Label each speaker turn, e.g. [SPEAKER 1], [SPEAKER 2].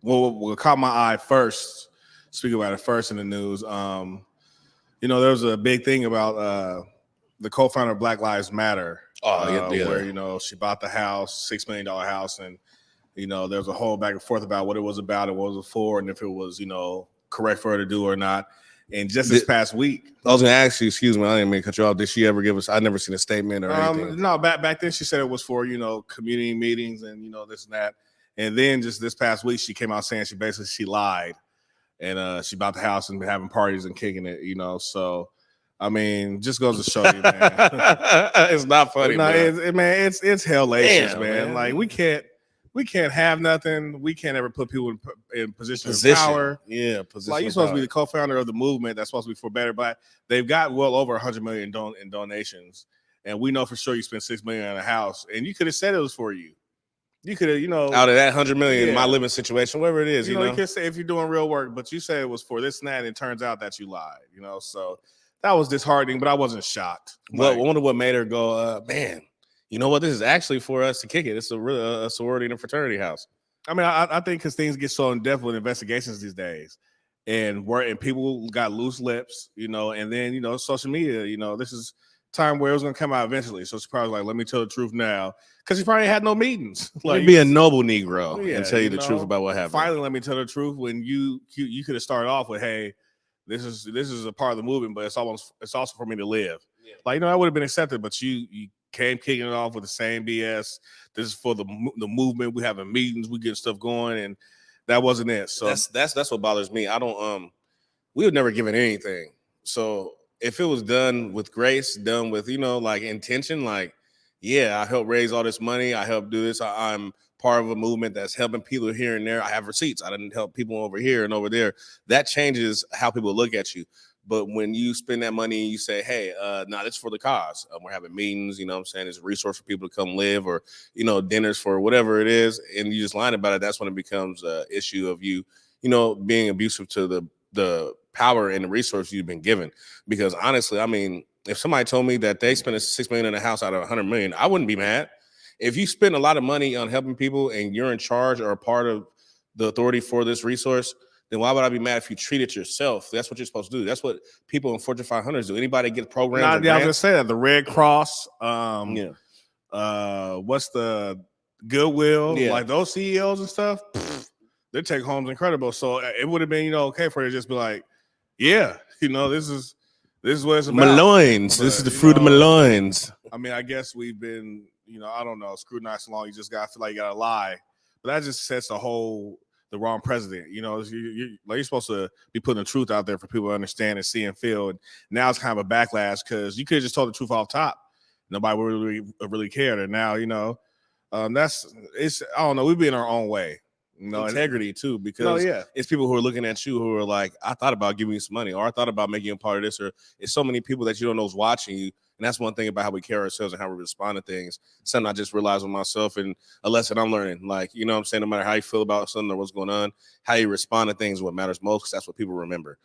[SPEAKER 1] what caught my eye first, speaking about it first in the news, there was a big thing about the co-founder of Black Lives Matter. Where, she bought the house, $6 million house, and, there was a whole back and forth about what it was about and what it was for, and if it was, correct for her to do or not. And just this past week,
[SPEAKER 2] I was going to ask you, excuse me, I didn't mean to cut you off. Did she ever give us? I never seen a statement or anything.
[SPEAKER 1] No, back then she said it was for community meetings and this and that. And then just this past week, she came out saying she lied, and she bought the house and been having parties and kicking it. So I mean, just goes to show you, man.
[SPEAKER 2] It's not funny,
[SPEAKER 1] no, it's hellacious, man. Like we can't have nothing. We can't ever put people in positions of power.
[SPEAKER 2] Yeah,
[SPEAKER 1] like you're supposed to be the co-founder of the movement that's supposed to be for better, but they've got well over 100 million in donations, and we know for sure you spent $6 million on a house, and you could have said it was for you. You could have,
[SPEAKER 2] out of that 100 million, my living situation, whatever it is,
[SPEAKER 1] you could say if you're doing real work, but you said it was for this and that, and it turns out that you lied. So that was disheartening, but I wasn't shocked.
[SPEAKER 2] Well, I wonder what made her go, man. You know what? This is actually for us to kick it. It's a sorority and a fraternity house.
[SPEAKER 1] I mean, I think because things get so in depth with investigations these days, and people got loose lips, and then social media, this is time where it was gonna come out eventually. So it's probably like, let me tell the truth now, because he probably had no meetings.
[SPEAKER 2] Like, be a noble Negro and tell you the truth about what happened.
[SPEAKER 1] Finally, let me tell the truth when you could have started off with, hey, this is a part of the movement, but it's also for me to live. Yeah. Like that would have been accepted, but you came kicking it off with the same BS. This is for the movement. We having meetings. We getting stuff going, and that wasn't it. So
[SPEAKER 2] that's what bothers me. I don't. We would never given anything. So if it was done with grace, done with like intention, like I helped raise all this money. I helped do this. I'm part of a movement that's helping people here and there. I have receipts. I didn't help people over here and over there. That changes how people look at you. But when you spend that money and you say, hey, this is for the cause. We're having meetings, what I'm saying? It's a resource for people to come live or, dinners for whatever it is. And you just lying about it. That's when it becomes an issue of you, being abusive to the power and the resource you've been given. Because honestly, I mean, if somebody told me that they spent $6 million in a house out of 100 million, I wouldn't be mad. If you spend a lot of money on helping people and you're in charge or a part of the authority for this resource, then why would I be mad if you treat it yourself? That's what you're supposed to do. That's what people in Fortune 500s do. Anybody get programs?
[SPEAKER 1] I was gonna say that the Red Cross, what's the Goodwill? Like those CEOs and stuff, their take home's incredible. So it would have been okay for it to just be like, this is what it's about.
[SPEAKER 2] Malloyns. This is the fruit of Malloyns.
[SPEAKER 1] I mean, I guess we've been, I don't know, scrutinized so long. You just feel like you gotta lie, but that just sets the wrong president. You're supposed to be putting the truth out there for people to understand and see and feel. And now it's kind of a backlash because you could have just told the truth off top. Nobody would really cared. And now, I don't know. We be in our own way.
[SPEAKER 2] Integrity too, because it's people who are looking at you who are like, I thought about giving you some money, or I thought about making you a part of this, or it's so many people that you don't know is watching you. And that's one thing about how we carry ourselves and how we respond to things. Something I just realized with myself and a lesson I'm learning. Like, what I'm saying, no matter how you feel about something or what's going on, how you respond to things is what matters most, because that's what people remember.